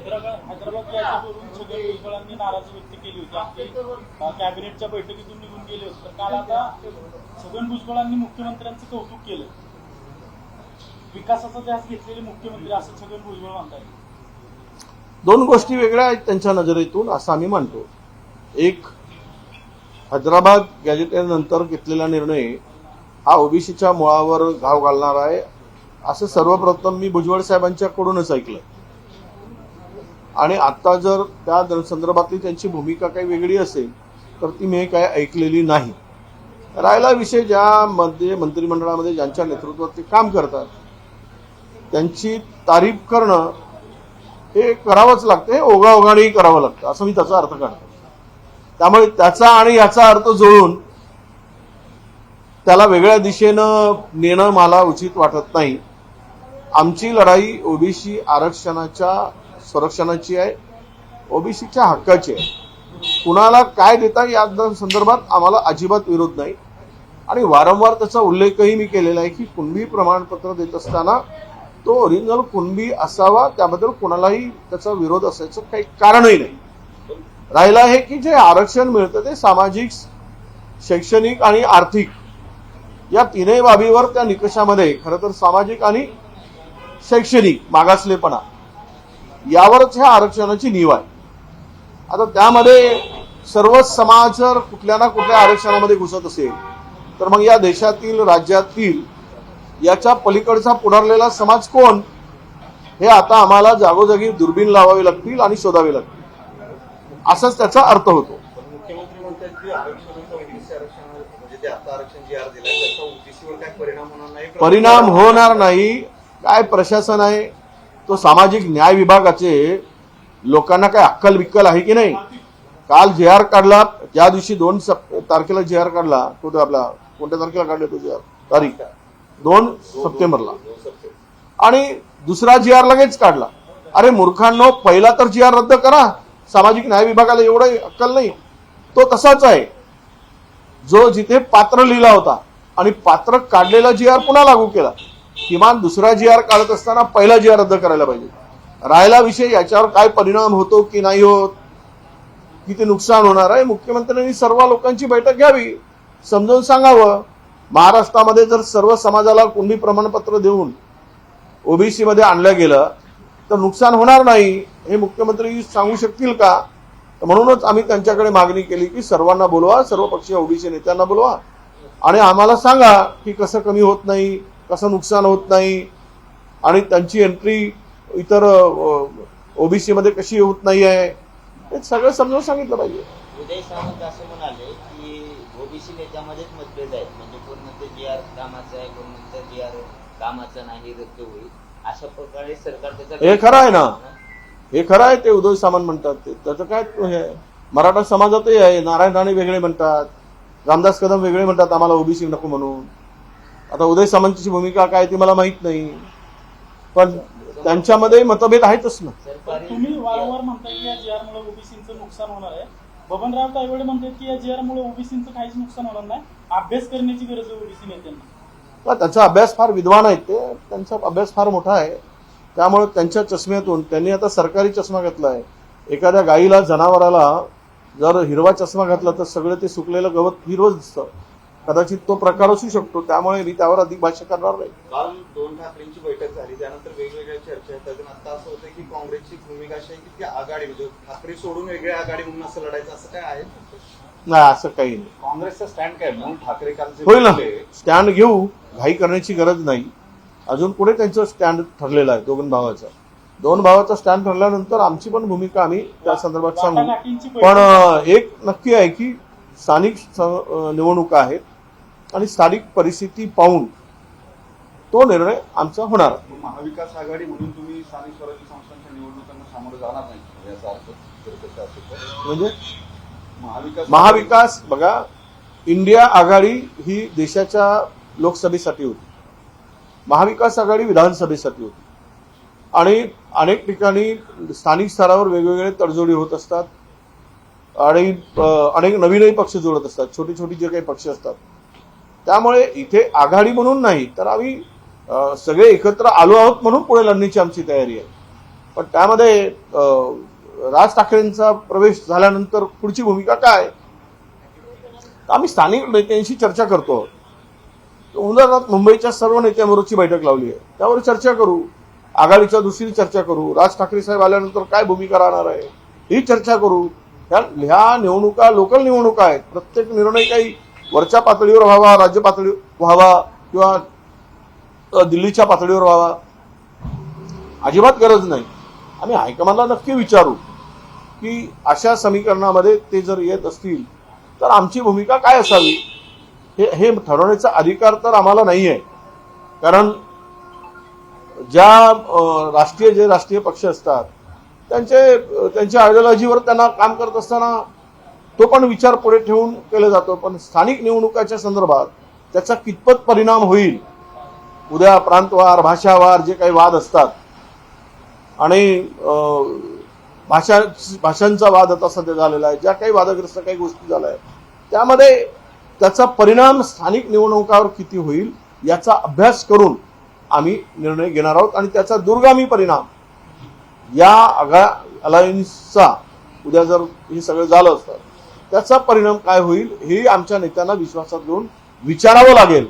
हैदराबाद याच्यावरून छगन भुजबळांनी नाराजी व्यक्त केली होती. आपली कॅबिनेटच्या बैठकीतून निघून गेले होते. तर काल आता छगन भुजबळांनी मुख्यमंत्र्यांचं कौतुक केलं. विकासाचा ध्यास घेतलेले मुख्यमंत्री असं छगन भुजबळ म्हणतात. दोन गोष्टी वेगळ्या आहेत त्यांच्या नजरेतून असं आम्ही मानतो. एक, हैदराबाद गॅजेटेनंतर घेतलेला निर्णय हा ओबीसीच्या मुळावर घाव घालणार आहे असं सर्वप्रथम मी भुजबळ साहेबांच्याकडूनच ऐकलं. आणि आता जर त्या संदर्भातली त्यांची भूमिका काही वेगळी असेल तर ती मी काही ऐकलेली नाही. राहिला विषय, ज्यामध्ये मंत्रिमंडळामध्ये ज्यांच्या नेतृत्वात ते काम करतात त्यांची तारीफ करणं हे करावंच लागतं, हे ओघाओघानेही करावं लागतं असं मी त्याचा अर्थ काढतो. त्यामुळे त्याचा आणि याचा अर्थ जुळून त्याला वेगळ्या दिशेनं नेणं मला उचित वाटत नाही. आमची लढाई ओबीसी आरक्षणाच्या संरक्षणाची आहे, ओबीसीच्या हक्काची आहे. कुणाला काय देता या संदर्भात आम्हाला अजिबात विरोध नाही. आणि वारंवार त्याचा उल्लेखही मी केलेला आहे की कुणबी प्रमाणपत्र देत असताना तो ओरिजिनल कुणबी असावा, त्याबद्दल कुणालाही त्याचा विरोध असायचं काही कारणही नाही. राहिला आहे की जे आरक्षण मिळतं ते सामाजिक, शैक्षणिक आणि आर्थिक या तीनही बाबीवर त्या निकषामध्ये खरं तर सामाजिक आणि शैक्षणिक मागासलेपणा यावरच ह्या आरक्षणाची नीव आहे. आता त्यामध्ये सर्वच समाज जर कुठल्या ना कुठल्या आरक्षणामध्ये घुसत असेल तर मग या देशातील, राज्यातील याच्या पलीकडचा पुढारलेला समाज कोण, हे आता आम्हाला जागोजागी दुर्बीण लावावी लागतील आणि शोधावी लागतील, असाच त्याचा अर्थ होतो. मुख्यमंत्री म्हणतात की आरक्षण जे आर दिलाय त्याचा ओबीसीवर काय परिणाम होणार नाही. परिणाम होणार नाही. काय प्रशासन आहे तो सामाजिक न्याय विभागाचे लोकांना काय अक्कल बिक्कल आहे की नाही. काल जे आर काढला, ज्या दिवशी 2 तारखेला जे आर काढला, तो आपला कोणत्या तारखेला काढला तो जे आर, तारीख 2 सप्टेंबरला, आणि दुसरा जी आर लगेच काढला. अरे मूर्खांनो, पहिला तर जी आर रद्द करा. सामाजिक न्याय विभागाला एवढं अक्कल नाही. तो तसाच आहे जो जिथे पात्र लिहिला होता आणि पात्र काढलेला जी आर पुन्हा लागू केला. किमान दुसरा जी आर काढत असताना पहिला जी आर रद्द करायला पाहिजे. राहिला विषय याच्यावर काय परिणाम होतो की नाही होत, किती नुकसान होणार आहे, मुख्यमंत्र्यांनी सर्व लोकांची बैठक घ्यावी, समजावून सांगावं. महाराष्ट्रामध्ये जर सर्व समाजाला कुणबी प्रमाणपत्र देऊन ओबीसी मध्ये आणलं गेलं तर नुकसान होणार नाही हे मुख्यमंत्री सांगू शकतील का. म्हणूनच आम्ही त्यांच्याकडे मागणी केली की सर्वांना बोलवा, सर्व पक्षीय ओबीसी नेत्यांना बोलवा आणि आम्हाला सांगा की कसं कमी होत नाही, कसं नुकसान होत नाही आणि त्यांची एंट्री इतर ओबीसी मध्ये कशी होत नाही आहे, हे सगळं समजावून सांगितलं पाहिजे. उदय सामंत असं म्हणाले की ओबीसी नेत्यामध्येच मतभेद आहेत, म्हणजे कोण म्हणते जी आर कामाचं आहे, कोण म्हणते जी आर कामाचं नाही, रद्द होईल. अशा प्रकारे सरकार त्याचा, हे खरं आहे ना, हे खरं आहे. ते उदय सामंत म्हणतात ते, त्याचं काय हे मराठा समाजातही आहे. नारायण राणे वेगळे म्हणतात, रामदास कदम वेगळे म्हणतात आम्हाला ओबीसी नको म्हणून. आता उदय सामंतची भूमिका काय ती मला माहित नाही, पण त्यांच्यामध्ये मतभेद आहेतच ना. तुम्ही वारंवार म्हणताय की या जीआर मुळे ओबीसीचं नुकसान होणार आहे. बबनराव तायवाडे म्हणतात की या जीआर मुळे ओबीसीचं काहीच नुकसान होणार नाही, अभ्यास करण्याची गरज आहे ओबीसी नेत्यांना. त्यांचा अभ्यास फार विद्वान आहेत ते, त्यांचा अभ्यास फार मोठा आहे. त्यामुळे त्यांच्या चष्म्यातून त्यांनी आता सरकारी चष्मा घातला आहे. एखाद्या गाईला, जनावराला जर हिरवा चष्मा घातला तर सगळं ते सुकलेलं गवत हिरवं दिसतं. कदाचित तो प्रकार असू शकतो, त्यामुळे मी त्यावर अधिक भाष्य करणार नाही. काल 2 ठाकरेंची बैठक झाली, त्यानंतर वेगवेगळ्या चर्चा आहेत. आता असं होतं की काँग्रेसची भूमिका अशी आहे की ती आघाडी, म्हणजे ठाकरे सोडून वेगळी आघाडी म्हणून असं लढायचं, असं काय आहे? नाही, असं काही नाही. काँग्रेसचा स्टँड काय म्हणून ठाकरे काल होईल ना, स्टँड घेऊ, घाई करण्याची गरज नाही. अजून पुढे त्यांचं स्टँड ठरलेलं आहे दोन भावाचा स्टँड ठरल्यानंतर आमची पण भूमिका आम्ही त्या संदर्भात सांगू. पण एक नक्की आहे की स्थानिक निवडणुका आहेत आणि स्थानिक परिस्थिती पाहून तो निर्णय आमचा होणार. महाविकास आघाडी म्हणून तुम्ही स्थानिक स्वराज्य संस्थांच्या निवडणुकांना सामोरं जाणार नाही याचा अर्थ म्हणजे महाविकास बघा, इंडिया आघाडी ही देशाच्या लोकसभेसाठी होती, महाविकास आघाडी विधानसभेसाठी होती आणि अनेक ठिकाणी स्थानिक स्तरावर वेगवेगळे तडजोडी होत असतात आणि अनेक नवीनही पक्ष जोडत असतात, छोटी छोटी जे काही पक्ष असतात. त्यामुळे इथे आघाडी म्हणून नाही तर आम्ही सगळे एकत्र आलो आहोत म्हणून पुढे लढण्याची आमची तयारी आहे. पण त्यामध्ये राज ठाकरेंचा प्रवेश झाल्यानंतर पुढची भूमिका काय, आम्ही स्थानिक नेत्यांशी चर्चा करतो. उदाहरणार्थ मुंबईच्या सर्व नेत्यांबरोबरची बैठक लावली आहे, त्यावर चर्चा करू. आघाडीच्या दृष्टीने चर्चा करू. राज ठाकरे साहेब आल्यानंतर काय भूमिका राहणार आहे ही चर्चा करू. ह्या निवडणुका लोकल निवडणुका आहेत. प्रत्येक निर्णय काही वरच्या पातळीवर व्हावा, राज्य पातळीवर व्हावा किंवा दिल्लीच्या पातळीवर व्हावा अजिबात गरज नाही. आम्ही हायकमांडला नक्की विचारू की अशा समीकरणामध्ये ते जर येत असतील तर आमची भूमिका काय असावी हे ठरवण्याचा अधिकार तर आम्हाला नाही आहे. कारण जे राष्ट्रीय पक्ष असतात त्यांच्या आयडिओलॉजीवर त्यांना काम करत असताना तो पण विचार पुढे ठेवून केला जातो. पण स्थानिक निवडणुकाच्या संदर्भात त्याचा कितपत परिणाम होईल, उद्या प्रांतवार भाषावार जे काही वाद असतात आणि भाषांचा वाद आता सध्या झालेला आहे, ज्या काही वादग्रस्त काही गोष्टी झाल्या आहेत त्यामध्ये त्याचा परिणाम स्थानिक निवडणुकावर किती होईल याचा अभ्यास करून आम्ही निर्णय घेणार आहोत. आणि त्याचा दूरगामी परिणाम या अलायन्सचा उद्या जर हे सगळं झालं असतं त्याचा परिणाम काय होईल हे आमच्या नेत्यांना विश्वासात घेऊन विचारावं लागेल.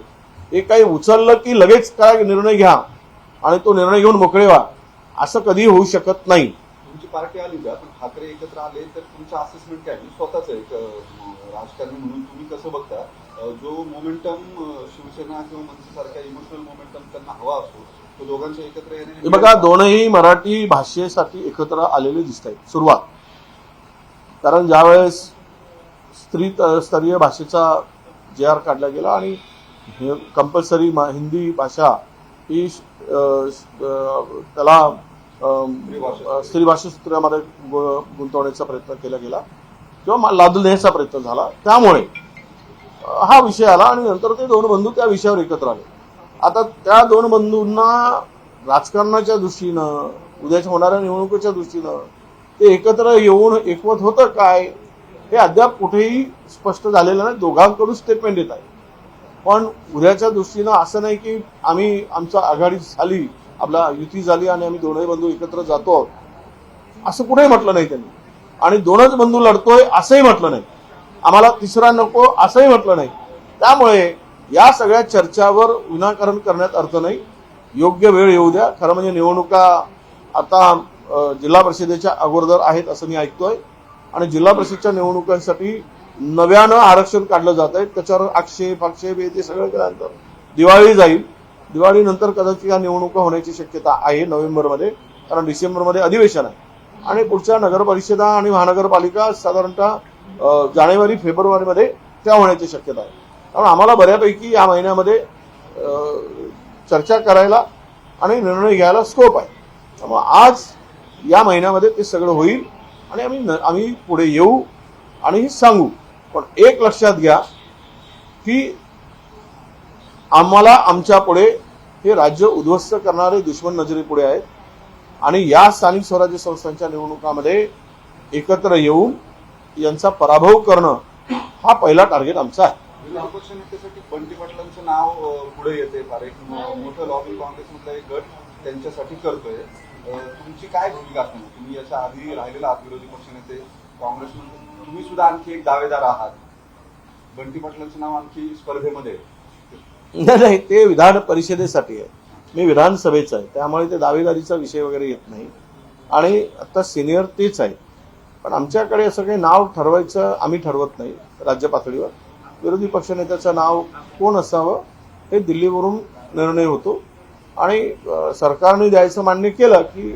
हे काही उचललं की लगेच काय निर्णय घ्या आणि तो निर्णय घेऊन मोकळे व्हा असं कधी होऊ शकत नाही. तुमची पार्टी आली का, पण ठाकरे एकत्र आले तर तुमचं असेसमेंट काय, स्वतःच एक राजकारणी म्हणून तुम्ही कसं बघता, जो मोमेंटम शिवसेना किंवा मनसेसारखा इमोशनल मोमेंटम त्यांना हवा असतो तो दोघांच्या एकत्र येणे. बघा, दोनही मराठी भाषेसाठी एकत्र आलेले दिसत आहेत सुरुवात. कारण ज्यावेळेस स्तरीय भाषेचा JR काढला गेला आणि कंपल्सरी हिंदी भाषा ही त्याला स्त्री भाषा सूत्रामध्ये गुंतवण्याचा प्रयत्न केला गेला किंवा लादून देण्याचा प्रयत्न झाला, त्यामुळे हा विषय आला आणि नंतर ते दोन बंधू त्या विषयावर एकत्र आले. आता त्या दोन बंधूंना राजकारणाच्या दृष्टीनं उद्याच्या होणाऱ्या निवडणुकीच्या दृष्टीनं ते एकत्र येऊन एकवट होतं काय हे अद्याप कुठेही स्पष्ट झालेलं नाही. दोघांकडून स्टेटमेंट येत आहे. पण उद्याच्या दृष्टीनं असं नाही की आम्ही आमच्या आघाडी झाली, आपला युती झाली आणि आम्ही दोनही बंधू एकत्र जातो असं कुठेही म्हटलं नाही त्यांनी. आणि दोनच बंधू लढतोय असंही म्हटलं नाही. आम्हाला तिसरा नको असंही म्हटलं नाही. त्यामुळे या सगळ्या चर्चावर विनाकारण करण्यात अर्थ नाही. योग्य वेळ येऊ द्या. खरं म्हणजे निवडणुका आता जिल्हा परिषदेच्या अगोदर आहेत असं मी ऐकतोय आणि जिल्हा परिषदेच्या निवडणुकांसाठी नव्यानं आरक्षण काढलं जात आहे. त्याच्यावर आक्षेप हे सगळं केल्यानंतर दिवाळी जाईल. दिवाळीनंतर कदाचित या निवडणुका होण्याची शक्यता आहे नोव्हेंबरमध्ये, कारण डिसेंबरमध्ये अधिवेशन आहे आणि पुढच्या नगर परिषदा आणि महानगरपालिका साधारणतः जानेवारी फेब्रुवारीमध्ये त्या होण्याची शक्यता आहे. त्यामुळे आम्हाला बऱ्यापैकी या महिन्यामध्ये चर्चा करायला आणि निर्णय घ्यायला स्कोप आहे. त्यामुळे आज या महिन्यामध्ये ते सगळं होईल आणि आम्ही पुढे येऊ आणि हे सांगू. पण एक लक्षात घ्या की आम्हाला आमच्या पुढे हे राज्य उद्ध्वस्त करणारे दुश्मन नजरेपुढे आहेत आणि या स्थानिक स्वराज्य संस्थांच्या निवडणुकामध्ये एकत्र येऊन यांचा पराभव करणं हा पहिला टार्गेट आमचा आहे. अपक्ष नेत्यासाठी बंटी पाटलांचं नाव पुढे येते. फार एक मोठं लॉबी काँग्रेसमधला एक गट त्यांच्यासाठी करतोय. तुमची काय भूमिका असणार? तुम्ही याच्या आधी राहिलेला आहात विरोधी पक्षनेते काँग्रेसमध्ये, तुम्ही सुद्धा आणखी एक दावेदार आहात. बंटी पाटलांचं नाव आणखी स्पर्धेमध्ये नाही, ते विधान परिषदेसाठी आहे. मी विधानसभेचा आहे, त्यामुळे ते दावेदारीचा विषय वगैरे येत नाही आणि आता सिनियर तेच आहे. पण आमच्याकडे असं काही नाव ठरवायचं आम्ही ठरवत नाही राज्य पातळीवर. विरोधी पक्षनेत्याचं नाव कोण असावं हे दिल्लीवरून निर्णय होतो आणि सरकारने द्यायचं मान्य केलं की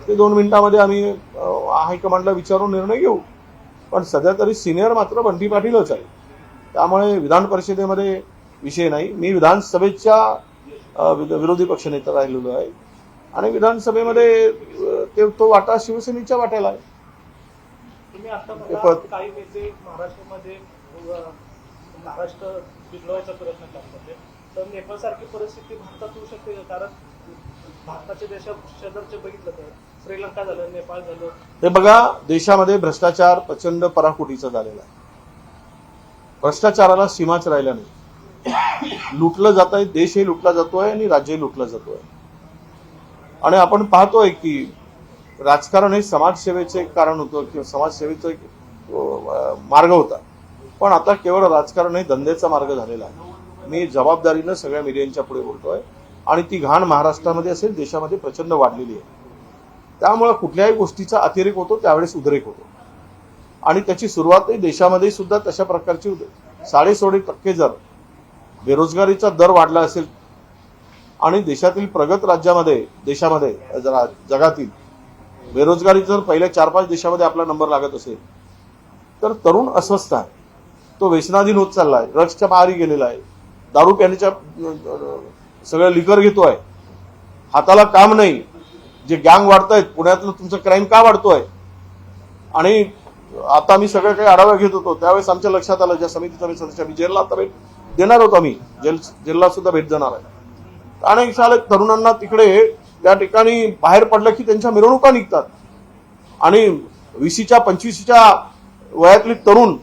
ते 2 मिनिटांमध्ये आम्ही हायकमांडला विचारून निर्णय घेऊ. पण सध्या तरी सिनियर मात्र बंटी पाटीलच आहे. त्यामुळे विधान परिषदेमध्ये विषय नाही. मी विधानसभेच्या विरोधी पक्षनेता राहिलेलो आहे आणि विधानसभेमध्ये तो वाटा शिवसेनेच्या वाट्याला आहे. तुम्ही आता काही नेते महाराष्ट्रामध्ये महाराष्ट्र बिघडवायचा प्रयत्न करतात, तर नेपाळ सारखी परिस्थिती भारतात होऊ शकते का? कारण भारताच्या शेजारचे बघितलं तर श्रीलंका झालं, नेपाळ झालं. हे बघा, देशामध्ये भ्रष्टाचार प्रचंड पराकोटीचा झालेला आहे. भ्रष्टाचाराला सीमाच राहिल्या नाही. लुटलं जात आहे, देशही लुटला जातोय आणि राज्यही लुटला जातोय. आणि आपण पाहतोय की राजकारण हे समाजसेवेचं एक कारण होतं किंवा समाजसेवेचा एक मार्ग होता, पण आता केवळ राजकारण हे धंद्याचा मार्ग झालेला आहे. मी जबाबदारीनं सगळ्या मीडियांच्या पुढे बोलतोय आणि ती घाण महाराष्ट्रामध्ये असेल, देशामध्ये प्रचंड वाढलेली आहे. त्यामुळे कुठल्याही गोष्टीचा अतिरेक होतो त्यावेळेस उद्रेक होतो आणि त्याची सुरुवातही देशामध्ये सुद्धा तशा प्रकारची होते. 16.5% जर बेरोजगारीचा दर वाढला असेल आणि देशातील प्रगत राज्यामध्ये देशामध्ये जगातील बेरोजगारी जर पहिल्या 4-5 देशामध्ये आपला नंबर लागत असेल तर तरुण अस्वस्थ आहे, तो व्यसनाधीन होत चाललाय, ड्रग्सच्या मारी गेलेला आहे, दारू पिण्याच्या सगळं लिकर घेतोय, हाताला काम नाही, जे गँग वाढतायत पुण्यातलं तुमचं क्राईम का वाढतोय. आणि आता मी सगळं काही आढावा घेत होतो त्यावेळेस आमच्या लक्षात आलं, ज्या समितीचा मी सदस्य मी जेलला आता भेट देणार होतो, आम्ही जेलला सुद्धा भेट देणार आहे. अनेक साल तरुणांना तिकडे त्या ठिकाणी बाहेर पडलं की त्यांच्या मिरवणुका निघतात आणि 20च्या 25च्या वयातली तरुण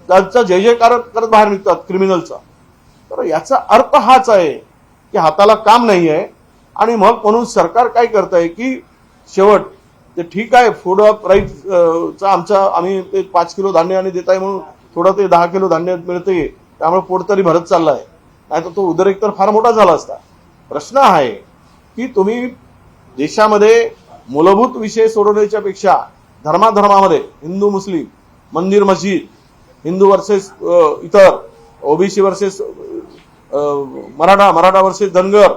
त्यांचा जय जयकार करत बाहेर निघतात क्रिमिनलचा. तर याचा अर्थ हाच आहे की हाताला काम नाही आहे आणि मग म्हणून सरकार काय करत आहे की शेवट ते ठीक आहे फूड प्राईसचा आम्ही ते 5 किलो धान्य आणि देत आहे म्हणून थोडं ते 10 किलो धान्य मिळते त्यामुळे पोट तरी भरत चाललाय, नाही तर तो उद्रेक तर फार मोठा झाला असता. प्रश्न आहे की तुम्ही देशामध्ये मूलभूत विषय सोडवण्याच्या पेक्षा धर्माधर्मामध्ये हिंदू मुस्लिम, मंदिर मस्जिद, हिंदू वर्सेस इतर, OBC versus Maratha versus Dhangar,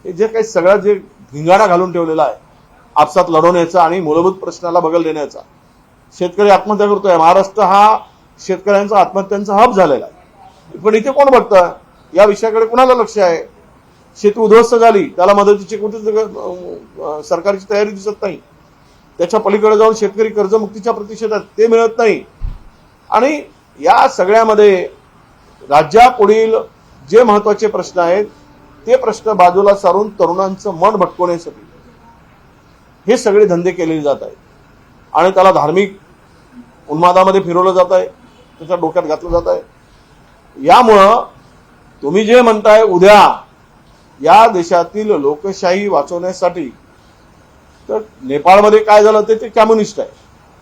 हे जे काही सगळं जे धिंगाणा घालून ठेवलेला आहे आपसात लढवण्याचा आणि मूलभूत प्रश्नाला बगल देण्याचा. शेतकरी आत्महत्या करतोय, महाराष्ट्र हा शेतकऱ्यांचा आत्महत्यांचा हब झालेला आहे, पण इथे कोण बघतं या विषयाकडे? कुणाला लक्ष आहे? शेती उद्ध्वस्त झाली, त्याला मदतीची कुठे सरकारची तयारी दिसत नाही. त्याच्या पलीकडे जाऊन शेतकरी कर्जमुक्तीच्या प्रतिषेधात ते मिळत नाही. आणि या सगळ्यामध्ये राज्यापुढील जे महत्वाचे प्रश्न आहेत ते प्रश्न बाजूला सारून तरुणांचं मन भटकवण्यासाठी हे सगळे धंदे केलेले जात आहेत आणि त्याला धार्मिक उन्मादामध्ये फिरवलं जात आहे, त्याच्या डोक्यात घातलं जात आहे. यामुळं तुम्ही जे म्हणताय उद्या या देशातील लोकशाही वाचवण्यासाठी, तर नेपाळमध्ये काय झालं ते कम्युनिस्ट आहे,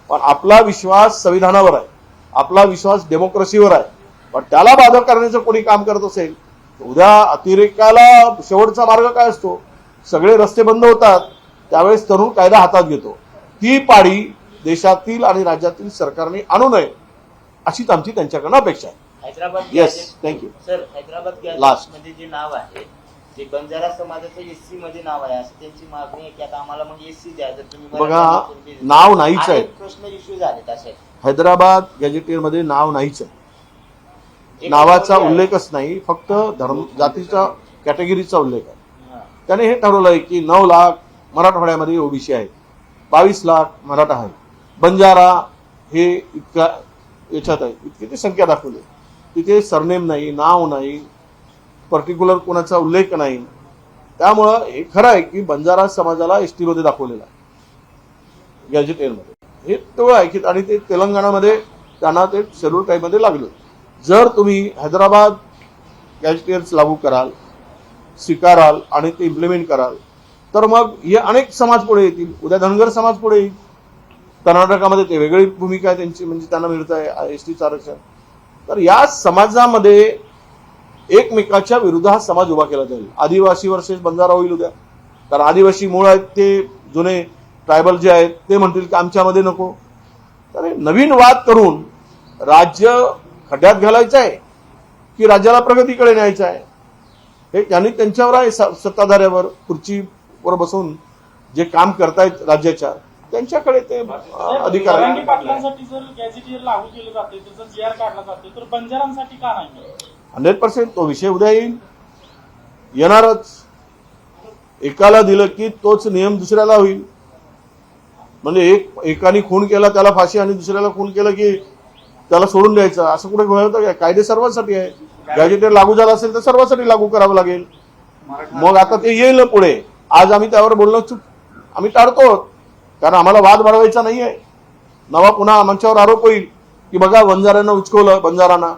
पण आपला विश्वास संविधानावर आहे, आपला विश्वास डेमोक्रेसीवर आहे. पण त्याला बाधा करण्याचं कोणी काम करत असेल उद्या अतिरेकाला शेवटचा मार्ग काय असतो? सगळे रस्ते बंद होतात, त्यावेळेस तरुण कायदा हातात घेतो. ती पाडी देशातील आणि राज्यातील सरकारने आणू नये अशीच आमची त्यांच्याकडनं अपेक्षा आहे. Hyderabad yes, thank you sir. Hyderabad Last. मध्ये जे नाव आहे ते बंजारा समाजाचं एससी मध्ये नाव आहे, असं त्यांची मागणी आहे की आता आम्हाला मग एससी द्या. जर तुम्ही बघा, नाव नाहीच आहे. प्रश्न इश्यू झाले असे. हैदराबाद गॅजेटियरमध्ये नाव नाहीच आहे, नावाचा उल्लेखच नाही, फक्त धर्म जातीचा कॅटेगरीचा उल्लेख आहे. त्याने हे ठरवलंय की 9 लाख मराठवाड्यामध्ये ओबीसी आहेत, 22 लाख मराठा आहेत, बंजारा हे इतका याच्यात आहे, इतकी ती संख्या दाखवली. तिथे सरनेम नाही, नाव नाही, पर्टिक्युलर कोणाचा उल्लेख नाही. त्यामुळं हे खरं आहे की बंजारा समाजाला एसटी मध्ये दाखवलेला आहे गॅजेटियरमध्ये, हे तेवढं आहे की. आणि ते तेलंगणामध्ये त्यांना ते शेड्यूल ट्राईबमध्ये लागलं. जर तुम्ही हैदराबाद गॅजेटियर्स लागू कराल, स्वीकाराल आणि ते इम्प्लिमेंट कराल तर मग हे अनेक समाज पुढे येतील. उद्या धनगर समाज पुढे येईल. कर्नाटकामध्ये ते वेगळी भूमिका आहे त्यांची, म्हणजे त्यांना मिळत आहे एसटीचं आरक्षण. तर या समाजामध्ये एकमेकाच्या विरुद्ध हा समाज उभा केला जाईल. आदिवासी वर्सेस बंजारा होईल उद्या, कारण आदिवासी मूळ आहेत ते जुने ट्रायबल जे आहेत ते म्हणतील की आमच्यामध्ये नको. तर नवीन वाद करून राज्य खड्ड्यात घालायचं आहे की राज्याला प्रगतीकडे न्यायचं आहे, हे त्यांनी त्यांच्यावर आहे. सत्ताधाऱ्यावर खुर्चीवर बसून जे काम करतायत राज्याच्या त्यांच्याकडे ते अधिकार आहे. पाटलांसाठी जर गॅजेटियर लागू केलं जाते, त्याचा जीआर काढला जातो, तर बंजारांसाठी का नाही? 100% तो विषय उद्या येणारच. एकाला दिलं की तोच नियम दुसऱ्याला होईल. म्हणजे एकाने खून केला त्याला फाशी आणि दुसऱ्याला खून केलं की त्याला सोडून द्यायचं, असं कुठे होतं? कायदे सर्वांसाठी आहे. गॅजेटियर लागू झाला असेल तर सर्वांसाठी लागू करावं लागेल. मग आता ते येईल पुढे. आज आम्ही त्यावर बोलणं आम्ही टाळतो, कारण आम्हाला वाद वाढवायचा नाही आहे. नवा पुन्हा आमच्यावर आरोप होईल की बघा बंजाऱ्यांना उचकवलं, बंजारांना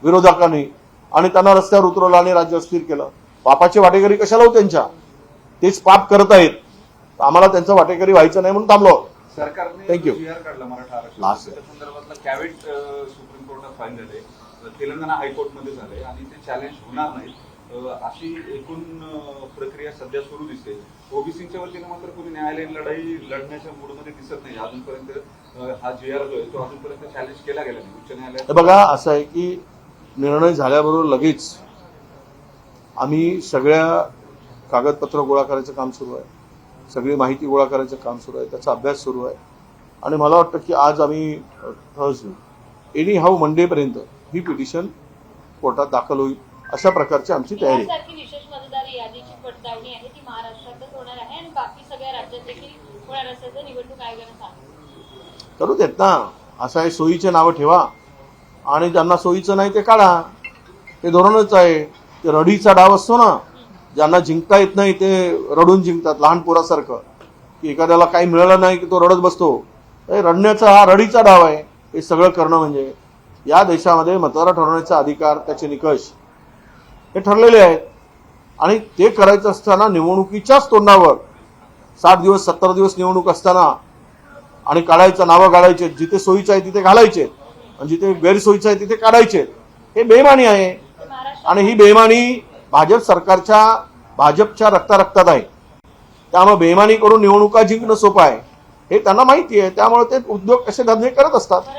विरोधकांनी, आणि त्यांना रस्त्यावर उतरवलं आणि राज्य अस्थिर केलं. पापाचे वाटेकरी कशाला हो त्यांच्या? तेच पाप करत आहेत. आम्हाला त्यांचं वाटेकरी व्हायचं नाही म्हणून थांबलो. सरकारने Thank you. GR काढला मराठा आरक्षण Last. त्याच्या संदर्भातला कॅवेट सुप्रीम कोर्टात फाईल झाले, तेलंगणा हायकोर्टमध्ये झाले आणि ते चॅलेंज होणार नाही अशी एकूण प्रक्रिया सध्या सुरू दिसते. ओबीसीच्या वतीनं मात्र कोणी न्यायालयीन लढाई लढण्याच्या मूडमध्ये दिसत नाही अजूनपर्यंत. हा GR जो आहे तो अजूनपर्यंत चॅलेंज केला गेला नाही उच्च न्यायालयात. हे बघा, असं आहे की निर्णय झाल्याबरोबर लगेच आम्ही सगळ्या कागदपत्र गोळा करायचं काम सुरू आहे, सगळी माहिती गोळा करायचं काम सुरू आहे, त्याचा अभ्यास सुरू आहे आणि मला वाटतं की आज आम्ही थर्सडे एनी हाऊ मंडेपर्यंत ही पिटिशन कोर्टात दाखल होईल अशा प्रकारची आमची तयारी आहे. यासारखी विशेष मतदार यादीची पडताळणी आहे ती महाराष्ट्रातच होणार आहे आणि बाकी सगळ्या राज्यात देखील होणार असल्याचं निवडणूक आयोगानं सांगितलं. करू देत ना, असं आहे, सोयीचे नावं ठेवा आणि ज्यांना सोयीचं नाही ते काढा. ते धोरणच आहे. ते रडीचा डाव असतो ना, ज्यांना जिंकता येत नाही ते रडून जिंकतात, लहान पोरासारखं, की एखाद्याला काही मिळालं नाही की तो रडत बसतो. हे रडण्याचा हा रडीचा डाव आहे. हे सगळं करणं म्हणजे या देशामध्ये मतदार ठरवण्याचा अधिकार, त्याचे निकष हे ठरलेले आहेत आणि ते करायचं असताना निवडणुकीच्याच तोंडावर 60 दिवस 70 दिवस निवडणूक असताना आणि काढायचं, नावं काढायचे, जिथे सोयीचं आहे तिथे घालायचे आणि जिथे गैरसोयीचं आहे तिथे काढायचे. हे बेईमानी आहे आणि ही बेईमानी भाजप सरकारच्या, भाजपच्या रक्तारक्तात आहे. त्यामुळे बेईमानी करून निवडणुका जिंकणं सोपं आहे हे त्यांना माहिती आहे. त्यामुळे ते उद्योग असे धंदे करत असतात.